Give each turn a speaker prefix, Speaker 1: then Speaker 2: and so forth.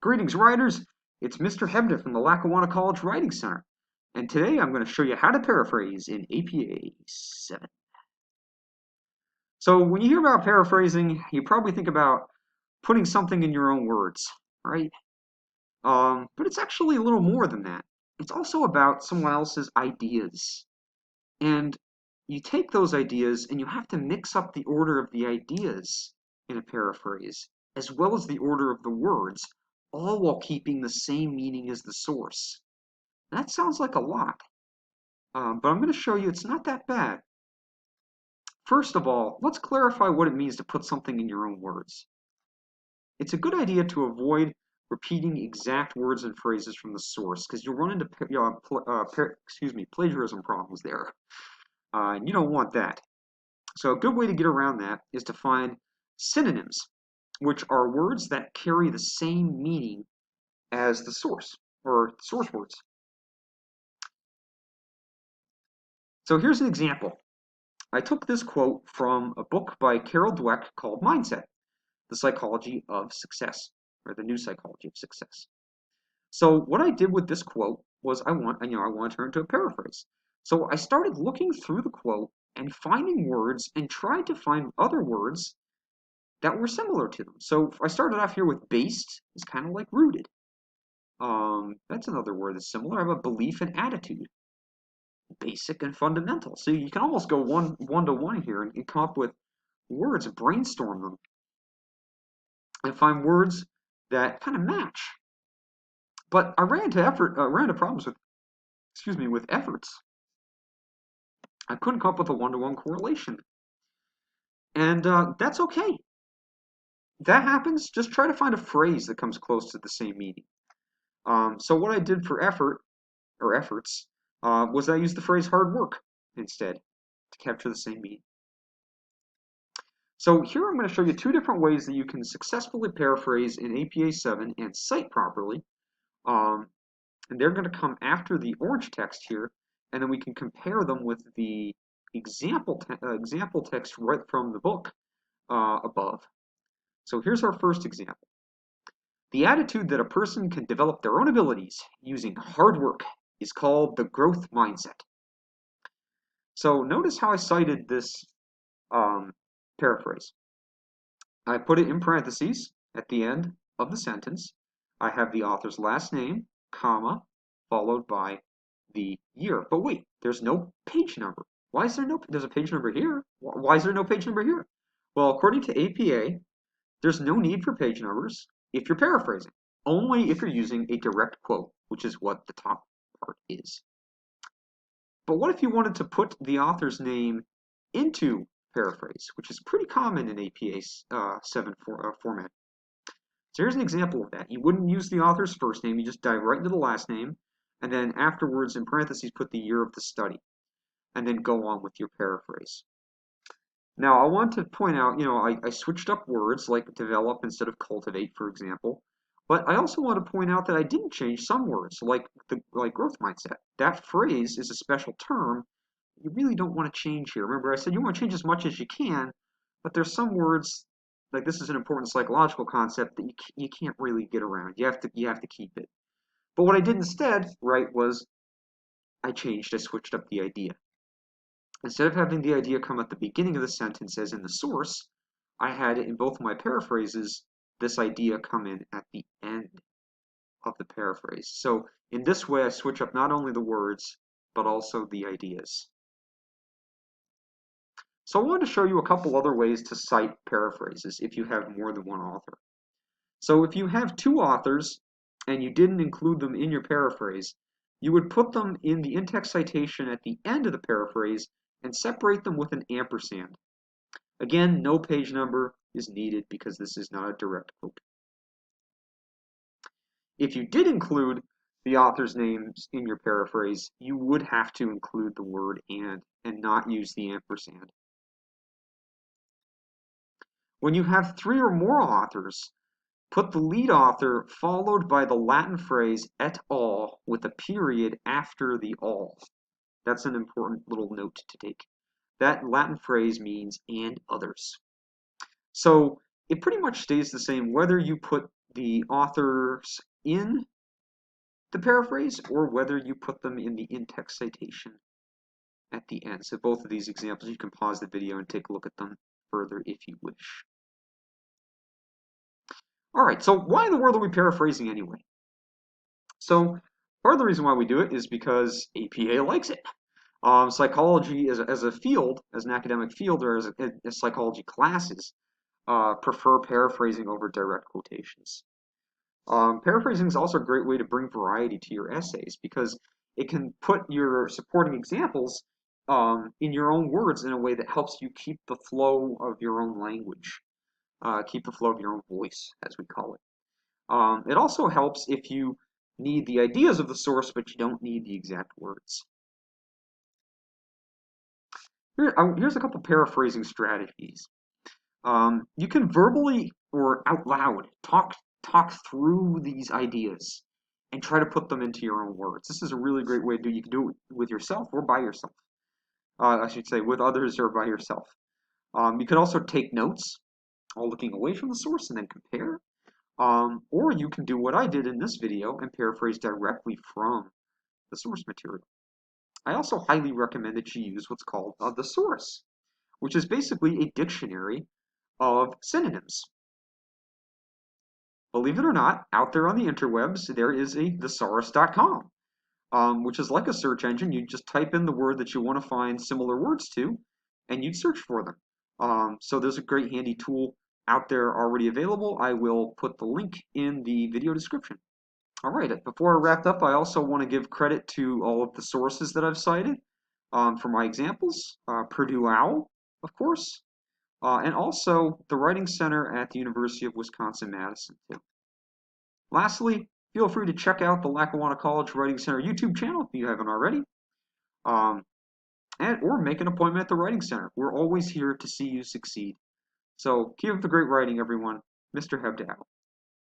Speaker 1: Greetings, writers! It's Mr. Hebda from the Lackawanna College Writing Center, and today I'm going to show you how to paraphrase in APA 7. So when you hear about paraphrasing, you probably think about putting something in your own words, right? But it's actually a little more than that. It's also about someone else's ideas. And you take those ideas and you have to mix up the order of the ideas in a paraphrase, as well as the order of the words, all while keeping the same meaning as the source. That sounds like a lot, but I'm going to show you it's not that bad. First of all, let's clarify what it means to put something in your own words. It's a good idea to avoid repeating exact words and phrases from the source, because you'll run into plagiarism problems there, and you don't want that. So a good way to get around that is to find synonyms, which are words that carry the same meaning as the source, or source words. So here's an example. I took this quote from a book by Carol Dweck called Mindset, The Psychology of Success, or The New Psychology of Success. So what I did with this quote was I want to turn into a paraphrase. So I started looking through the quote and finding words and tried to find other words that were similar to them. So I started off here with based, is kind of like rooted. That's another word that's similar. I have a belief and attitude. Basic and fundamental. So you can almost go one to one here and come up with words, brainstorm them, and find words that kind of match. But I ran into problems with efforts. I couldn't come up with a one-to-one correlation, and that's okay. That happens. Just try to find a phrase that comes close to the same meaning. So what I did for efforts was I used the phrase hard work instead to capture the same meaning. So here I'm going to show you two different ways that you can successfully paraphrase in APA 7 and cite properly. And they're going to come after the orange text here, and then we can compare them with the example text right from the book above. So here's our first example. The attitude that a person can develop their own abilities using hard work is called the growth mindset. So notice how I cited this paraphrase. I put it in parentheses at the end of the sentence. I have the author's last name, comma, followed by the year. But wait, there's no page number. Why is there's a page number here? Why is there no page number here? Well, according to APA, there's no need for page numbers if you're paraphrasing, only if you're using a direct quote, which is what the top part is. But what if you wanted to put the author's name into paraphrase, which is pretty common in APA 7 format? So here's an example of that. You wouldn't use the author's first name, you just dive right into the last name, and then afterwards, in parentheses, put the year of the study, and then go on with your paraphrase. Now, I want to point out, I switched up words like develop instead of cultivate, for example, but I also want to point out that I didn't change some words, like growth mindset. That phrase is a special term. You really don't want to change here. Remember, I said you want to change as much as you can, but there's some words, like this is an important psychological concept that you can't really get around. You have to keep it. But what I did instead, right, was I switched up the idea. Instead of having the idea come at the beginning of the sentence as in the source, I had in both my paraphrases this idea come in at the end of the paraphrase. So in this way, I switch up not only the words, but also the ideas. So I wanted to show you a couple other ways to cite paraphrases if you have more than one author. So if you have two authors and you didn't include them in your paraphrase, you would put them in the in-text citation at the end of the paraphrase and separate them with an ampersand. Again, no page number is needed because this is not a direct quote. If you did include the author's names in your paraphrase, you would have to include the word and not use the ampersand. When you have three or more authors, put the lead author followed by the Latin phrase et al. With a period after the all. That's an important little note to take. That Latin phrase means and others. So it pretty much stays the same whether you put the authors in the paraphrase or whether you put them in the in-text citation at the end. So both of these examples, you can pause the video and take a look at them further if you wish. All right, so why in the world are we paraphrasing anyway? So part of the reason why we do it is because APA likes it. Psychology as a field, as an academic field, or as psychology classes, prefer paraphrasing over direct quotations. Paraphrasing is also a great way to bring variety to your essays because it can put your supporting examples in your own words in a way that helps you keep the flow of your own language, keep the flow of your own voice, as we call it. It also helps if you need the ideas of the source, but you don't need the exact words. Here's a couple paraphrasing strategies. You can verbally or out loud talk through these ideas and try to put them into your own words. This is a really great way to do. You can do it with yourself or by yourself. I should say with others or by yourself. You can also take notes, all looking away from the source and then compare. Or you can do what I did in this video and paraphrase directly from the source material. I also highly recommend that you use what's called the source, which is basically a dictionary of synonyms. Believe it or not, out there on the interwebs, there is a thesaurus.com, which is like a search engine. You just type in the word that you want to find similar words to, and you'd search for them. So there's a great handy tool out there already available. I will put the link in the video description. All right, before I wrap up, I also want to give credit to all of the sources that I've cited for my examples. Purdue OWL, of course, and also the Writing Center at the University of Wisconsin-Madison, too. Lastly, feel free to check out the Lackawanna College Writing Center YouTube channel if you haven't already, or make an appointment at the Writing Center. We're always here to see you succeed. So keep up the great writing, everyone. Mr. Hebda out.